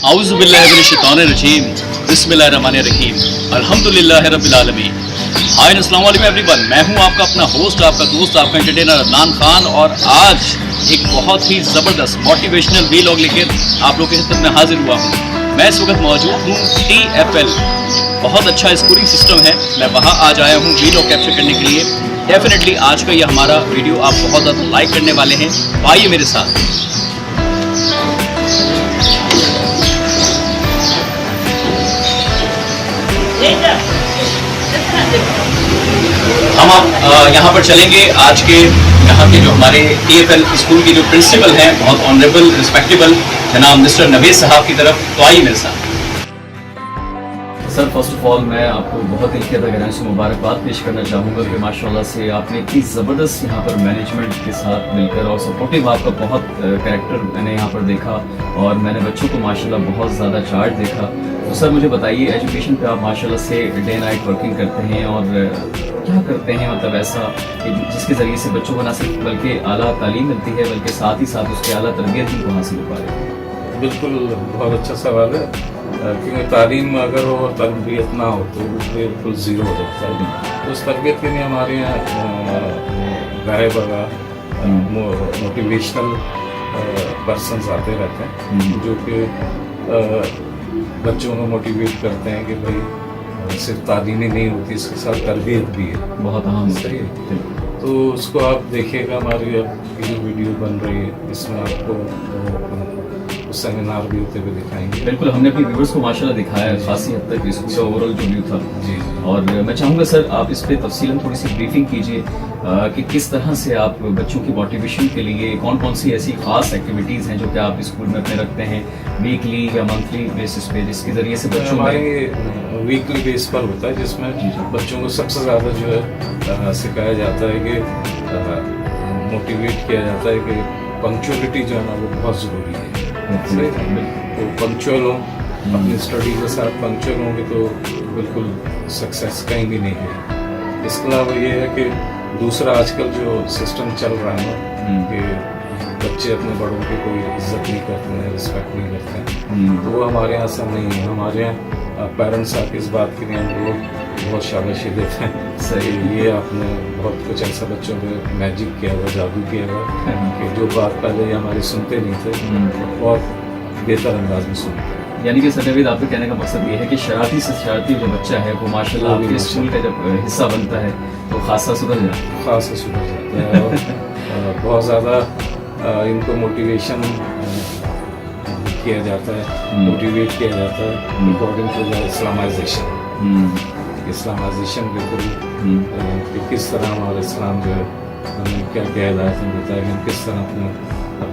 आउज़ुबिल्लाहिमिनश्शैतानिर्रजीम बिस्मिल्लाहिर्रहमानिर्रहीम अल्हम्दुलिल्लाहि रब्बिल आलमीन। हाय अस्सलाम वालेकुम एवरीवन, मैं हूं आपका अपना होस्ट, आपका दोस्त, आपका एंटरटेनर अदनान खान, और आज एक बहुत ही ज़बरदस्त मोटिवेशनल वीलॉग लेकर आप लोगों की खिदमत में हाजिर हुआ हूं। मैं इस वक्त मौजूद हूं TFL, बहुत अच्छा स्कूलिंग सिस्टम है। मैं वहां आज आया हूं वीलॉग कैप्चर करने के लिए। डेफिनेटली आज का ये हमारा वीडियो आप बहुत ज़्यादा लाइक करने वाले हैं। आइए मेरे साथ। हम आप यहाँ पर चलेंगे। आज के यहाँ के जो हमारे TFL स्कूल के जो प्रिंसिपल हैं, बहुत ऑनरेबल रिस्पेक्टेबल जनाब मिस्टर नवेद साहब की तरफ, तो आइए मेरे साथ। सर, फर्स्ट ऑफ ऑल मैं आपको बहुत दिल की गहराई से मुबारकबाद पेश करना चाहूँगा कि माशाल्लाह से आपने इतनी ज़बरदस्त यहाँ पर मैनेजमेंट के साथ मिलकर और सपोर्टिव आपका बहुत कैरेक्टर मैंने यहाँ पर देखा, और मैंने बच्चों को माशाल्लाह बहुत ज़्यादा चार्ज देखा। तो सर मुझे बताइए, एजुकेशन पे आप माशाल्लाह से डे नाइट वर्किंग करते हैं, और क्या करते हैं मतलब ऐसा कि जिसके ज़रिए से बच्चों को ना सिर्फ बल्कि आला तालीम मिलती है, बल्कि साथ ही साथ उसके आला तरबियत भी हासिल हो पा रहे हैं? बिल्कुल, बहुत अच्छा सवाल है, क्योंकि तालीम अगर हो और तरबियत ना हो तो बिल्कुल ज़ीरो हो जाता है। तो उस तरबियत के लिए हमारे यहाँ गाय बगा मोटिवेशनल पर्सनस आते रहते हैं, जो कि बच्चों को मोटिवेट करते हैं कि भाई सिर्फ तालीम ही नहीं होती, इसके साथ तरबियत भी है। बहुत अहम सही है। तो उसको आप देखिएगा, हमारी अब जो वीडियो बन रही है इसमें आपको सेमिनार भी होते हुए दिखाएंगे। बिल्कुल, हमने अपने व्यूअर्स को माशाल्लाह दिखाया है खासी हद तक इसको, तो ओवरऑल जो व्यू था जी। और मैं चाहूँगा सर आप इस पे तफसीलन थोड़ी सी ब्रीफिंग कीजिए कि किस तरह से आप बच्चों की मोटिवेशन के लिए कौन कौन सी ऐसी खास एक्टिविटीज़ हैं जो कि आप स्कूल में अपने रखते हैं वीकली या मंथली बेसिस पे, जिसके ज़रिए से बच्चों हमारे वीकली बेस पर होता है, जिसमें बच्चों को सबसे ज़्यादा जो है सिखाया जाता है कि मोटिवेट किया जाता है कि पंक्चुअलिटी जो है ना वो बहुत ज़रूरी है। सही है। तो पंक्चुअल हो, अपनी स्टडी के साथ पंक्चुअल होंगे तो बिल्कुल सक्सेस कहीं भी नहीं है। इसके अलावा ये है कि दूसरा आजकल जो सिस्टम चल रहा है ना कि बच्चे अपने बड़ों की कोई इज्जत नहीं करते हैं, रिस्पेक्ट नहीं करते हैं, तो वो हमारे यहाँ सब नहीं है। हमारे यहाँ पेरेंट्स आके इस बात के लिए हम लोग बहुत शाबाशी देते हैं। सही, ये आपने बहुत कुछ ऐसा बच्चों में मैजिक किया हुआ, जादू किया हुआ कि जो बात पहले हमारे सुनते नहीं थे और बेहतर अंदाज में सुनते हैं। यानी कि सर नवीद, आपके कहने का मकसद ये है कि शरारती से शरारती जो बच्चा है वो माशाल्लाह आपके स्कूल का जब हिस्सा बनता है तो खासा सुधर जाता है। खासा सुधर जाता है और बहुत ज़्यादा इनको मोटिवेशन किया जाता है, मोटिवेट किया जाता है अकॉर्डिंग टू द इस्लामाइजेशन के थ्रू कि किस तरह हमारा इस्लाम जो है हमें क्या क्या हिदायत देता है, हम किस तरह अपने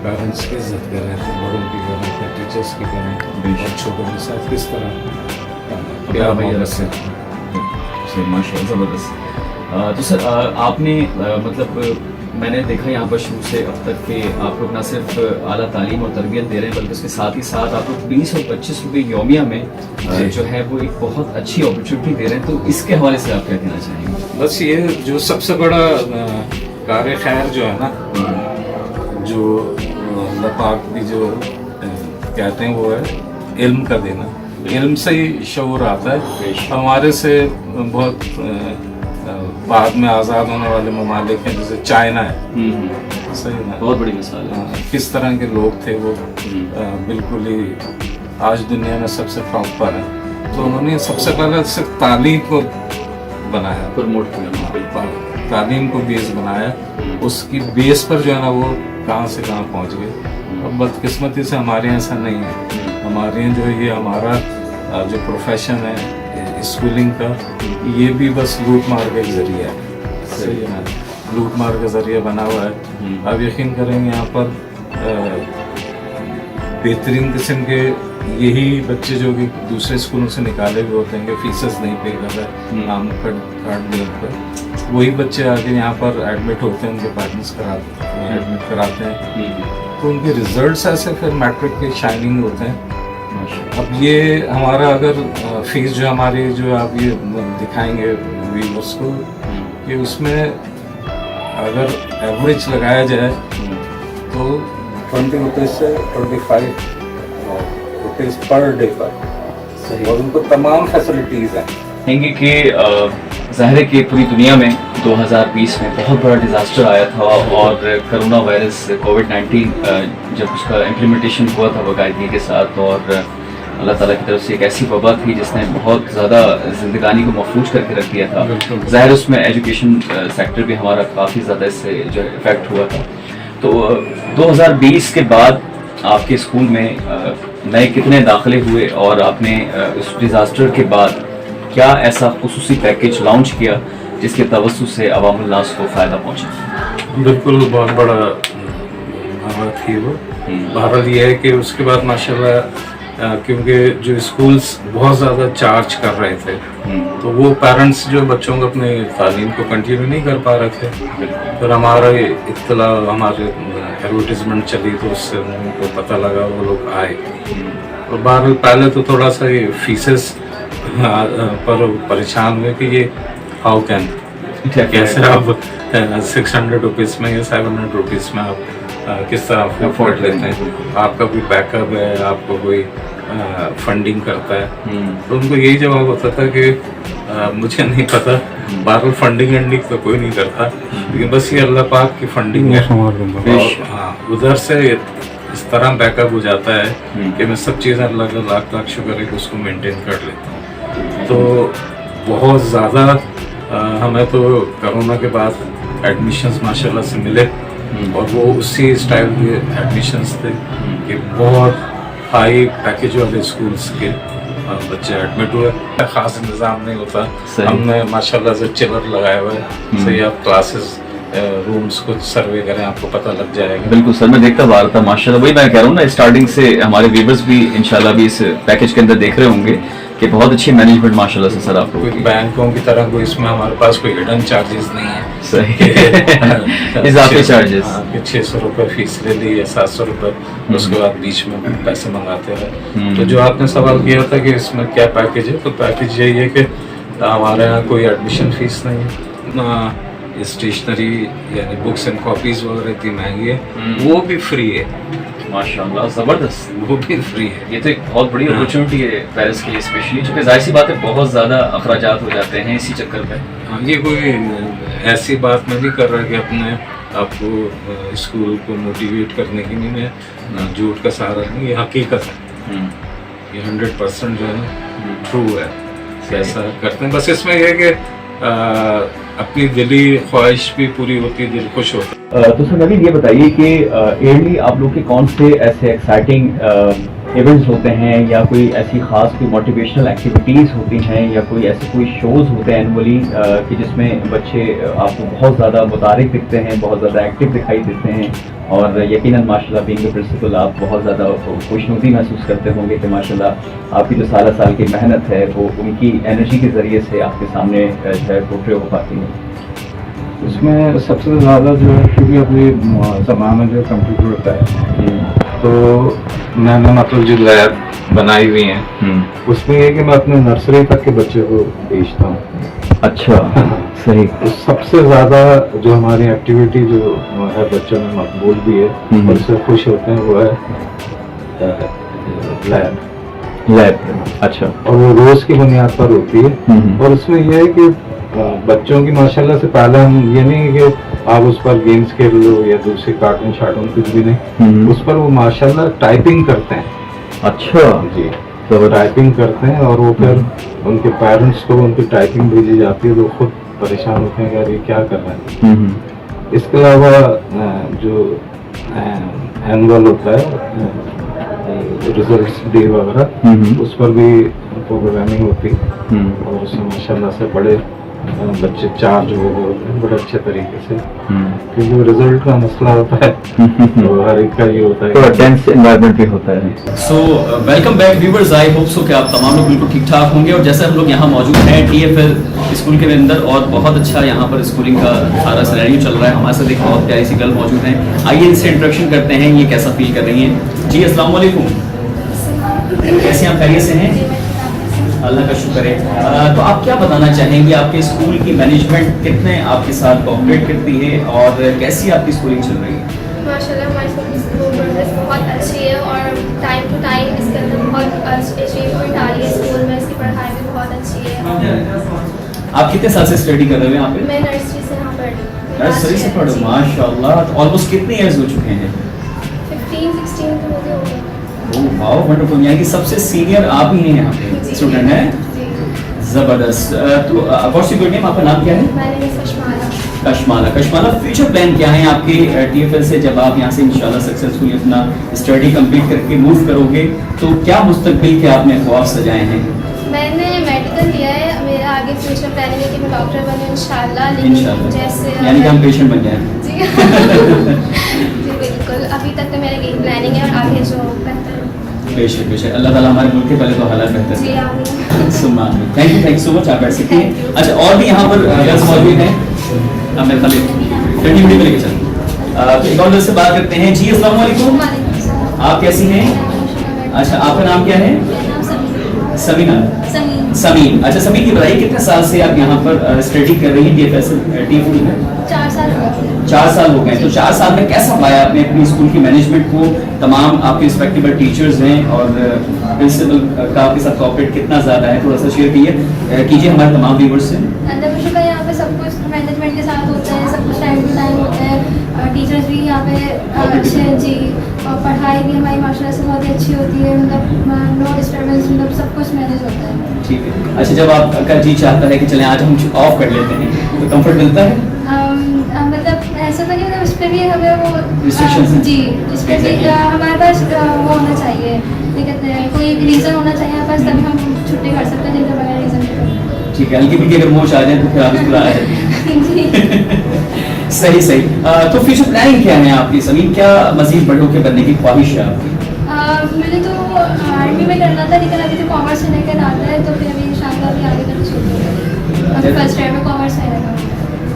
पेरेंट्स की इज्जत करें, अपने बड़ों की करें, अपने टीचर्स की करें, और छोटों के साथ किस तरह प्यार मोहब्बत से। माशाल्लाह ज़बरदस्त। तो सर आपने मतलब मैंने देखा यहाँ पर शुरू से अब तक कि आप लोग ना सिर्फ आला तालीम और तरबियत दे रहे हैं, बल्कि उसके साथ ही साथ आप लोग 20 और 25 रुपये यौमिया में जो है वो एक बहुत अच्छी अपॉर्चुनिटी दे रहे हैं। तो इसके हवाले से आप क्या कहना चाहेंगे? बस ये जो सबसे बड़ा कार्य खैर जो है ना, जो अल्लाह पाक भी जो कहते हैं वो है इल्म का देना। इल्म से ही शऊर आता है। हमारे से बहुत बाद में आज़ाद होने वाले ममालिक हैं, जैसे चाइना है, सही ना, बहुत बड़ी मिसाल है। किस तरह के लोग थे वो, बिल्कुल ही आज दुनिया में सबसे टॉप पर है। तो उन्होंने सबसे पहले सिर्फ तालीम को बनाया, प्रमोट किया, तालीम को बेस बनाया, उसकी बेस पर जो है ना वो कहाँ से कहाँ पहुँच गए। और बदकिस्मती से हमारे यहाँ ऐसा नहीं है। हमारे यहाँ जो है ये हमारा जो प्रोफेशन है स्कूलिंग का, ये भी बस लूट मार का एक जरिया है। सही है ना, लूट मार का जरिया बना हुआ है। आप यकीन करेंगे यहाँ पर बेहतरीन किस्म के यही बच्चे जो कि दूसरे स्कूलों से निकाले हुए होते हैं, फीसेस नहीं पे कर रहे, नाम कार्ड दे पर, वही बच्चे आके यहाँ पर एडमिट होते हैं, उनके पेरेंट्स एडमिट कराते हैं, तो उनके रिजल्ट्स ऐसे फिर मैट्रिक के शाइनिंग होते हैं। अब ये हमारा अगर फीस जो हमारी जो आप ये दिखाएंगे व्यूअर्स को, कि उसमें अगर एवरेज लगाया जाए तो 20 रुपये से 25 रुपीज़ पर डे पर, और उनको तमाम फैसिलिटीज़ हैं। कहेंगे कि ज़ाहिर है कि पूरी दुनिया में 2020 में बहुत बड़ा डिज़ास्टर आया था और कोरोना वायरस कोविड-19 जब उसका इम्प्लीमेंटेशन हुआ था बाकायदगी के साथ, और अल्लाह ताला की तरफ से एक ऐसी वबा थी जिसने बहुत ज़्यादा ज़िंदगानी को महफूज करके रख दिया था। ज़ाहिर उसमें एजुकेशन सेक्टर भी हमारा काफ़ी ज़्यादा इससे जो इफ़ेक्ट हुआ था। तो 2020 के बाद आपके स्कूल में नए कितने दाखिले हुए, और आपने उस डिज़ास्टर के बाद क्या ऐसा खुसूसी पैकेज लॉन्च किया जिसके तवज्जुह से अवामुल नास को फ़ायदा पहुँचा? बिल्कुल, बहुत बड़ा बात थी वो। बहरहाल ये है कि उसके बाद माशाल्लाह क्योंकि जो स्कूल्स बहुत ज़्यादा चार्ज कर रहे थे, तो वो पेरेंट्स जो बच्चों को अपने तालीम को कंटिन्यू नहीं कर पा रहे थे। फिर हमारा इत्तला, हमारे एडवर्टीजमेंट चली, तो उससे उनको पता लगा, वो लोग आए। और बहरहाल पहले तो थोड़ा सा ये फीसेस पर परेशान हुए कि ये हाउ कैन, कैसे आप 600 रुपीज़ में या 700 रुपीज़ में आप किस तरह अफोर्ड लेते हैं, आपका कोई बैकअप है, आपको कोई फंडिंग करता है। तो उनको यही जवाब होता था कि मुझे नहीं पता, बहरहाल फंडिंग एंडिंग तो कोई नहीं करता, लेकिन बस ये अल्लाह पाक की फंडिंग है। और हाँ, उधर से इस तरह बैकअप हो जाता है कि मैं सब चीज़ें अल्लाह का लाख लाख शुक्र है कि उसको मेंटेन कर लेता हूँ। तो बहुत ज़्यादा हमें तो कोरोना के बाद एडमिशन्स माशाल्लाह से मिले, और वो उसी स्टाइल के एडमिशन्स थे कि बहुत हाई पैकेज वाले स्कूल्स के बच्चे एडमिट हुए। ख़ास इंतज़ाम नहीं होता, हमने माशाल्लाह से चिलर लगाया हुआ है, सही आप क्लासेस रूम्स को सर्वे करें, आपको पता लग जाएगा। बिल्कुल सर, मैं देखता आ रहा था माशाल्लाह, वही मैं कह रहा हूँ ना, स्टार्टिंग से हमारे व्यूअर्स भी इंशाल्लाह भी इस पैकेज के अंदर देख रहे होंगे कि बहुत अच्छी मैनेजमेंट माशाल्लाह से सर आपको। कोई बैंकों की तरह कोई इसमें हमारे पास कोई हिडन चार्जेस नहीं है। सही इजाफी चार्जेस, 600 रुपये फीस ले ली या 700 रुपये, उसके बाद बीच में पैसे मंगाते रहे। तो जो आपने सवाल किया था कि इसमें क्या पैकेज है, तो पैकेज यही है कि हमारे यहाँ कोई एडमिशन फीस नहीं है ना, स्टेशनरी यानी बुक्स एंड कॉपीज वगैरह इतनी महंगी है, वो भी फ्री है। माशाल्लाह, ज़बरदस्त, वो भी फ्री है। ये तो एक बहुत बड़ी अपॉर्चुनिटी है पेरिस के लिए स्पेशली, क्योंकि जाहिर सी बात है बहुत ज़्यादा अखराजात हो जाते हैं इसी चक्कर में। हाँ, ये कोई ऐसी बात मैं नहीं कर रहा कि अपने आपको स्कूल को मोटिवेट करने की नहीं, मैं झूठ का सहारा नहीं, ये हकीकत है, ये 100% जो है ना ट्रू है, ऐसा करते हैं। बस इसमें यह है कि अपनी दिली ख्वाहिश भी पूरी होती है, दिल खुश होता है। तो सर नवीन ये बताइए कि ईयरली आप लोग के कौन से ऐसे एक्साइटिंग इवेंट्स होते हैं, या कोई ऐसी खास कोई मोटिवेशनल एक्टिविटीज़ होती हैं, या कोई ऐसे कोई शोज़ होते हैं एनुअली कि जिसमें बच्चे आपको बहुत ज़्यादा मुतारिक दिखते हैं, बहुत ज़्यादा एक्टिव दिखाई देते हैं, और यकीनन माशाल्लाह बीइंग अ प्रिंसिपल आप बहुत ज़्यादा खुशनुदी महसूस करते होंगे कि माशाल्लाह आपकी जो साल साल की मेहनत है वो उनकी एनर्जी के ज़रिए से आपके सामने जो है पोर्ट्रे हो पाती है। इसमें सबसे ज़्यादा जो है, क्योंकि अभी ज़माना में जो कंप्यूटर होता है, तो मैंने मतलब जो लैब बनाई हुई हैं, उसमें ये कि मैं अपने नर्सरी तक के बच्चे को भेजता हूँ। अच्छा, सही। तो सबसे ज़्यादा जो हमारी एक्टिविटी जो है बच्चों में मकबूल भी है और उससे खुश होते हैं, वो है लैब। अच्छा, और वो रोज़ की बुनियाद पर होती है। और उसमें यह है कि बच्चों की माशाल्लाह से पहले हम ये नहीं कि आप उस पर गेम्स खेल लो या दूसरे कार्टून शार्टून कुछ भी नहीं, उस पर वो माशाल्लाह टाइपिंग करते हैं। अच्छा जी, तो वो टाइपिंग करते हैं, और वो फिर उनके पेरेंट्स को उनकी टाइपिंग भेजी जाती है, तो खुद परेशान होते हैं कि यार ये क्या कर रहे हैं। इसके अलावा जो एनुअल होता है रिजल्ट्स डे वगैरह, उस पर भी प्रोग्रामिंग होती है, और उसमें माशाल्लाह से बड़े बच्चे चार्ज हो गए होते हैं बड़े अच्छे तरीके से, क्योंकि रिजल्ट का मसला होता है तो हर एक का ये होता है, तो टेंस एनवायरनमेंट भी होता है। So welcome back viewers, I hope so कि आप तमाम लोग बिल्कुल ठीक ठाक होंगे, और जैसे हम लोग यहाँ मौजूद हैं TFL स्कूल के अंदर, और बहुत अच्छा यहाँ पर स्कूलिंग का सारा सिनेरियो चल रहा है। हमारे साथ एक बहुत प्यारी सी गर्ल मौजूद हैं, आइए इनसे इंट्रोडक्शन करते हैं, ये कैसा फील कर रही हैं। जी अस्सलाम वालेकुम, कैसे आप खैरियत से हैं? अल्लाह का शुक्र है। तो आप क्या बताना चाहेंगे, आपके स्कूल की मैनेजमेंट कितने आपके साथ कोऑपरेट करती है, और कैसी आपकी स्कूलिंग चल रही है? माशाल्लाह हमारी स्कूल प्रोग्रेस बहुत अच्छी है, और टाइम टू टाइम इसके अंदर बहुत अचीवमेंट आ रही है स्कूल में, इसकी पढ़ाई भी बहुत अच्छी है। आप कितने साल से स्टडी कर रहे हैं यहाँ पे? मैं नर्सरी से यहाँ पढ़ रही हूँ। नर्सरी से पढ़ो, माशाल्लाह। ऑलमोस्ट कितने इयर्स हो चुके हैं? 15-16 तो मुझे हो गए। Oh wow, wonderful. यानी कि सबसे सीनियर आप ही हैं यहाँ पे जी। स्टूडेंट हैं? जी। जबरदस्त। तो व्हाट्स योर नेम, आपका नाम क्या है? मैंने miss Kashmala. Kashmala. Kashmala, future plan क्या है आपके टीएफएल से? जब आप यहाँ से इंशाल्लाह सक्सेसफुली अपना स्टडी कंप्लीट करके मूव करोगे तो क्या मुस्तकबिल के आपने ख्वाब सजाए हैं? मैंने मेडिकल लिया है, मेरा आगे फ्यूचर प्लानिंग है कि मैं डॉक्टर बनूँ इंशाल्लाह। लेकिन इंशाल्लाह, जैसे यानी कि हम पेशेंट बन जाएं। जी जी बिल्कुल, अभी तक तो मेरा यही प्लानिंग है और आगे जो बेहतर हो। बेशक बेशक, अल्लाह ताला हमारे मुल्क के पहले तो हालात बेहतर जी करें। आमीन। सुम्मा आमीन। थैंक यू सो मच, आप बैठ सकती हैं। अच्छा, और भी यहाँ पर गर्ल्स मौजूद हैं, आप मेरे खाली ठंडी मिनट में लेके चलो। तो एक और गर्ल्स से बात करते हैं। जी अस्सलाम वालेकुम, वालेकुम सलाम। आप कैसी हैं? अच्छा, आपका नाम क्या है? मेरा नाम समीना। समीना। समीन। समीन। अच्छा समीन, ये बताइए कितने साल से आप यहाँ पर स्टडी कर रही हैं टीएफएल में? 4 साल हो गए। 4 साल हो गए। तो 4 साल में कैसा पाया आपने अपनी स्कूल की मैनेजमेंट को? तमाम आपके रिस्पेक्टेबल टीचर्स हैं और प्रिंसिपल का आपके साथ कोऑपरेट कितना ज़्यादा है? थोड़ा सा शेयर कीजिए हमारे तमाम व्यूअर्स से। अंदर शुक्र यहाँ पे सब कुछ मैनेजमेंट के साथ होता है, सब कुछ टाइम टू टाइम होता है। टीचर्स भी यहाँ पे अच्छे हैं जी, और पढ़ाई भी हमारी माशाल्लाह से बहुत ही अच्छी होती है। मतलब नो डिस्टर्बेंस, मतलब सब कुछ मैनेज होता है। ठीक है। अच्छा, जब आपका जी चाहता है कि चलें आज हम ऑफ कर लेते हैं तो कंफर्ट मिलता है? मतलब ऐसा तो नहीं, मतलब उस पर भी हमें वो Restrictions हैं? जी, इस पर भी Exactly. हमारे पास वो होना चाहिए, क्या कहते हैं, कोई रीज़न होना चाहिए हमारे पास, तभी हम छुट्टी कर सकते हैं, नहीं तो बगैर रीज़न के। ठीक है, हल्की फुल्की अगर मोच आ जाए तो फिर आप स्कूल आ जाए। जी। सही सही। तो फ्यूचर प्लानिंग क्या है आपकी समीन? क्या मजीद बड़ों के बनने की ख्वाहिश है आपकी? मैंने तो आर्मी में करना था, लेकिन अभी तो कॉमर्स से लेकर आता है, तो फिर अभी इंशाल्लाह अभी आगे करना शुरू करूँगी। अभी फर्स्ट ईयर में कॉमर्स है लगा।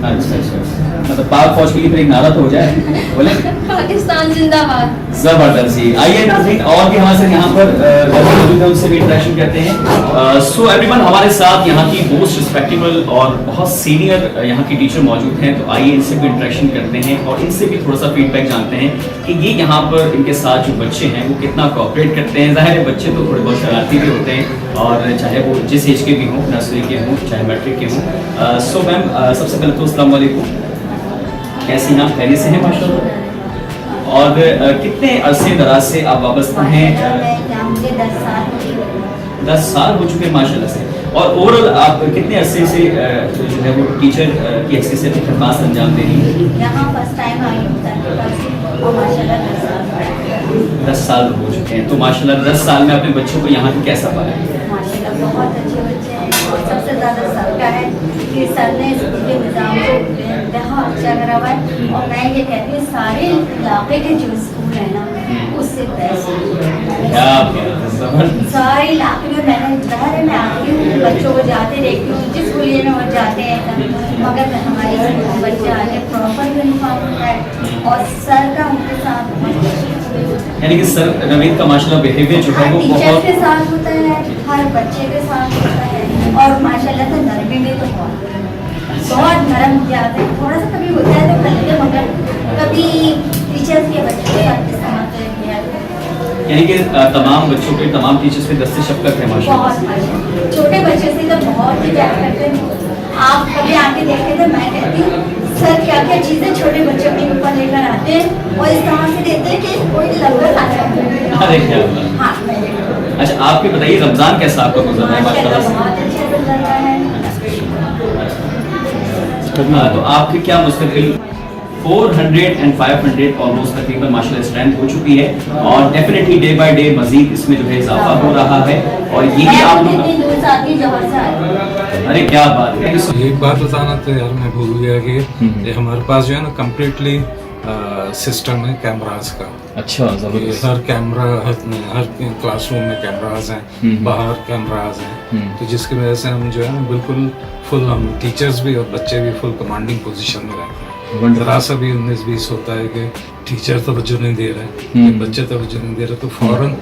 अच्छा अच्छा, मतलब पाक फौज के लिए फिर एक नारा तो हो जाए, बोले? पाकिस्तान जिंदाबाद। जबरदस्त जी। आइए नाज़रीन, और भी हमारे साथ यहाँ पर मौजूद हैं, उनसे भी इंटरेक्शन करते हैं। सो एवरीवन, हमारे साथ यहाँ की मोस्ट रिस्पेक्टेबल और बहुत सीनियर यहाँ की टीचर मौजूद हैं, तो आइए इनसे भी इंटरेक्शन करते हैं और इनसे भी थोड़ा सा फीडबैक जानते हैं कि ये यहाँ पर इनके साथ जो बच्चे हैं वो कितना कोऑपरेट करते हैं। ज़ाहिर है बच्चे तो थोड़े बहुत शरारती भी होते हैं, और चाहे वो जिस एज के भी हों, नर्सरी के हों चाहे मैट्रिक के हों। सो मैम, सबसे पहले तो अस्सलाम वालेकुम, कैसी हैं आप? खैरियत से हैं माशाल्लाह? और कितने अरसे दराज से आप वाबस्ता हैं? मुझे 10 साल हो गए। 10 साल हो चुके हैं माशाल्लाह से। और ओवरऑल आप कितने अरसे से जो है वो टीचर की हैसियत से अपनी खदमात अंजाम दे रही हैं? यहाँ फर्स्ट टाइम आई हूँ और माशाल्लाह 10 साल पढ़ा। 10 साल हो चुके हैं, तो माशाल्लाह 10 साल में अपने बच्चों को यहाँ कैसा पाया? माशाल्लाह बहुत अच्छे बच्चे हैं, और सबसे ज़्यादा सर का है कि सर ने स्कूल के निज़ाम को बहुत अच्छा करा हुआ है। और मैं ये कहती हूँ सारे इलाके के जो स्कूल है ना उससे बेस्ट क्या बात है, जबरदस्त। सारे इलाके में मैंने बाहर मैं आती हूँ, बच्चों को जाते देखती हूँ, जिस गुलिये में वो जाते हैं, मगर हमारे स्कूल में बच्चे आके प्रॉपर यूनिफॉर्म होता है और सर का उनके साथ बहुत अच्छा। यानी कि सर नवीद का माशाल्लाह बिहेवियर जो है हर वो टीचर बहुत के साथ होता है, हर बच्चे के साथ होता है, और माशाल्लाह से नरमी में तो बहुत नरम किया जाता है। थोड़ा सा कभी होता है तो हल्के, मगर कभी टीचर्स के बच्चों के साथ इस्तेमाल किया जाता है। यानी कि तमाम बच्चों पे, तमाम टीचर्स पे दस्ते शफ़क़त है माशाल्लाह बहुत से। माशाल्लाह, छोटे बच्चे से तो बहुत ही प्यार करते हैं। आप कभी आके देखे तो मैं कहती हूँ सर क्या क्या चीज़ें छोटे बच्चों के ऊपर लेकर आते हैं और इस तरह से देते हैं कि कोई लगभग आ जाए। अरे क्या बात। हाँ, अच्छा, आप भी बताइए रमज़ान कैसा आपका गुजर रहा है? माशाल्लाह से। बहुत अच्छे से चल रहा है। तो आपके क्या मुस्तकिल 400 and 500 ऑलमोस्ट तकरीबन माशाल्लाह स्ट्रेंथ हो चुकी है, और डेफिनेटली डे बाय डे मजीद इसमें जो है इजाफा हो रहा है, और यही आप लोग। इतनी दूर से आती हूँ, जौहर से आती हूँ। अरे क्या बात है। एक बात बताना तो यार मैं भूल गया कि ये हमारे पास जो है ना कम्प्लीटली सिस्टम है कैमराज का। अच्छा, ये जबरदस्त। हर कैमरा हर क्लासरूम में कैमराज हैं, बाहर कैमराज हैं, तो जिसकी वजह से हम जो है ना बिल्कुल फुल, हम टीचर्स भी और बच्चे भी फुल कमांडिंग पोजीशन में रहते हैं। जरा सा भी 19-20 होता है कि टीचर तवज्जो नहीं दे रहे, बच्चे तवज्जो नहीं दे रहे, तो फौरन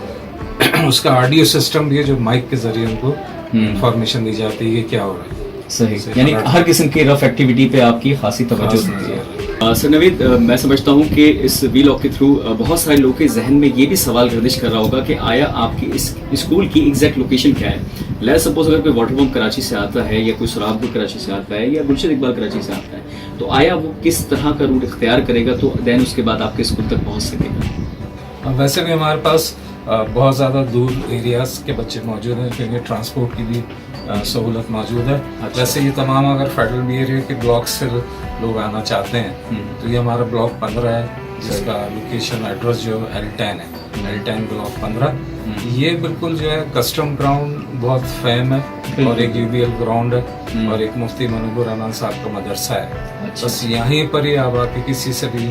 उसका ऑडियो सिस्टम भी है जो माइक के जरिए उनको इंफॉर्मेशन दी जाती है कि क्या हो रहा है। सही, यानी हर किस्म की रफ एक्टिविटी पे आपकी खासी तवज्जो होती है। सर नवीद, मैं समझता हूँ कि इस वीलॉग के थ्रू बहुत सारे लोगों के जहन में ये भी सवाल गर्दिश कर रहा होगा कि आया आपकी इस स्कूल की एग्जैक्ट लोकेशन क्या है। लेट्स सपोज अगर कोई वाटर बम कराची से आता है या कोई सुराबपुर कराची से आता है या गुलशन इकबाल कराची से आता है, तो आया वो किस तरह का रूट इख्तियार करेगा तो देन उसके बाद आपके स्कूल तक पहुँच सकेगा। वैसे भी हमारे पास बहुत ज़्यादा दूर एरियाज़ के बच्चे मौजूद हैं क्योंकि ट्रांसपोर्ट की भी सहूलत मौजूद है। अच्छा। वैसे ये तमाम अगर फेडरल बी एरिया के ब्लॉक से लोग आना चाहते हैं तो ये हमारा ब्लॉक 15 है जिसका लोकेशन एड्रेस जो L10 है, L10 ब्लॉक 15। ये बिल्कुल जो है कस्टम ग्राउंड बहुत फेम है और एक UBL ग्राउंड है और एक मुफ्ती मनूबुर रहमान साहब का मदरसा है। अच्छा। बस यहीं पर ही आप आके किसी से भी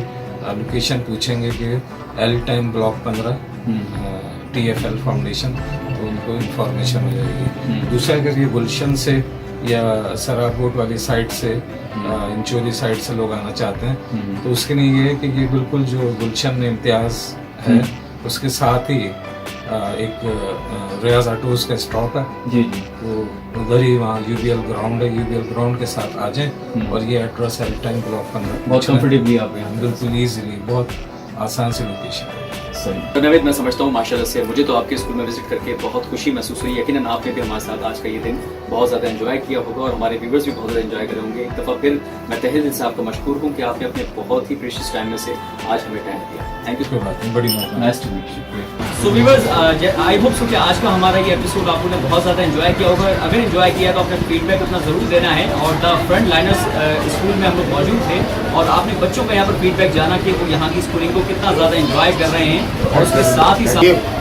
लोकेशन पूछेंगे कि L10 ब्लॉक 15 TFL फाउंडेशन, तो उनको इंफॉर्मेशन हो जाएगी। दूसरा अगर ये गुलशन से या सरारकोट वाली साइड से इंचोली साइड से लोग आना चाहते हैं तो उसके लिए ये है कि ये बिल्कुल जो गुलशन में इम्तियाज है उसके साथ ही एक रियाज ऑटोज का स्टॉप है जी जी, तो उधर ही वहाँ UBL ग्राउंड है, UBL ग्राउंड के साथ आ जाएं और ये एड्रेस L10 ब्लॉक 15 बहुत कंफर्टेबली आप यहाँ बिल्कुल ईजिली, बहुत आसान से लोकेशन है। सही। तो नवेद, मैं समझता हूँ माशाल्लाह से मुझे तो आपके स्कूल में विजिट करके बहुत खुशी महसूस हुई। यकीनन आपने भी हमारे साथ आज का ये दिन बहुत ज़्यादा एंजॉय किया होगा और हमारे व्यूवर्स भी बहुत ज़्यादा एंजॉय करे होंगे। एक दफ़ा फिर मैं तहे दिल से आपका मशकूर हूँ कि आपने अपने बहुत ही प्रीशियस टाइम में से आज हमें टाइम दिया। Thank you. कोई बात नहीं, बड़ी मेहरबानी। Nice to meet you. So viewers, I hope so कि आज का हमारा ये एपिसोड आप लोगों ने बहुत ज़्यादा एंजॉय किया होगा। अगर एंजॉय किया तो अपना फीडबैक अपना ज़रूर देना है। और द फ्रंट लाइनर्स स्कूल में हम लोग मौजूद थे और आपने बच्चों का यहाँ पर फीडबैक जाना कि वो यहाँ की स्कूलिंग को कितना ज़्यादा एंजॉय कर रहे हैं और उसके साथ ही साथ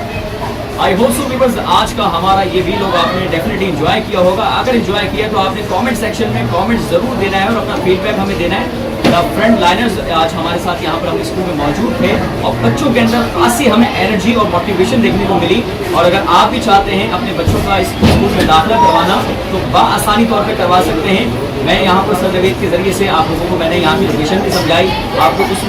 आई होप सो व्यूअर्स आज का हमारा ये भी लोग आपने डेफिनेटली एंजॉय किया होगा। अगर एंजॉय किया तो आपने कमेंट सेक्शन में कमेंट जरूर देना है और अपना फीडबैक हमें देना है। द फ्रंट लाइनर्स आज हमारे साथ यहाँ पर हम स्कूल में मौजूद थे और बच्चों के अंदर खासी हमें एनर्जी और मोटिवेशन देखने को मिली। और अगर आप भी चाहते हैं अपने बच्चों का इस स्कूल में दाखिला करवाना तो बआसानी तौर पर करवा सकते हैं। मैं यहाँ पर सर नवेद के जरिए से आप लोगों को मैंने यहाँ की लोकेशन भी समझाई। आपको उस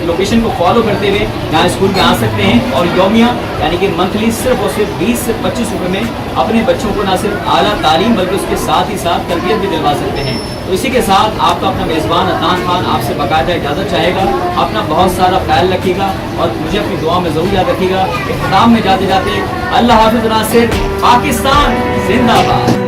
लोकेशन को फॉलो करते हुए यहाँ स्कूल में आ सकते हैं और यौमिया यानी कि मंथली सिर्फ और सिर्फ 20 से 25 रुपये में अपने बच्चों को ना सिर्फ आला तालीम बल्कि उसके साथ ही साथ तरबियत भी दिलवा सकते हैं। तो इसी के साथ आपका अपना मेज़बान अदनान खान आपसे बाकायदा इजाज़त चाहेगा। अपना बहुत सारा ख्याल रखिएगा और मुझे अपनी दुआ में ज़रूर याद रखिएगा। इख्तिताम में जाते जाते अल्लाह हाफ़िज़ नासिर, पाकिस्तान जिंदाबाद।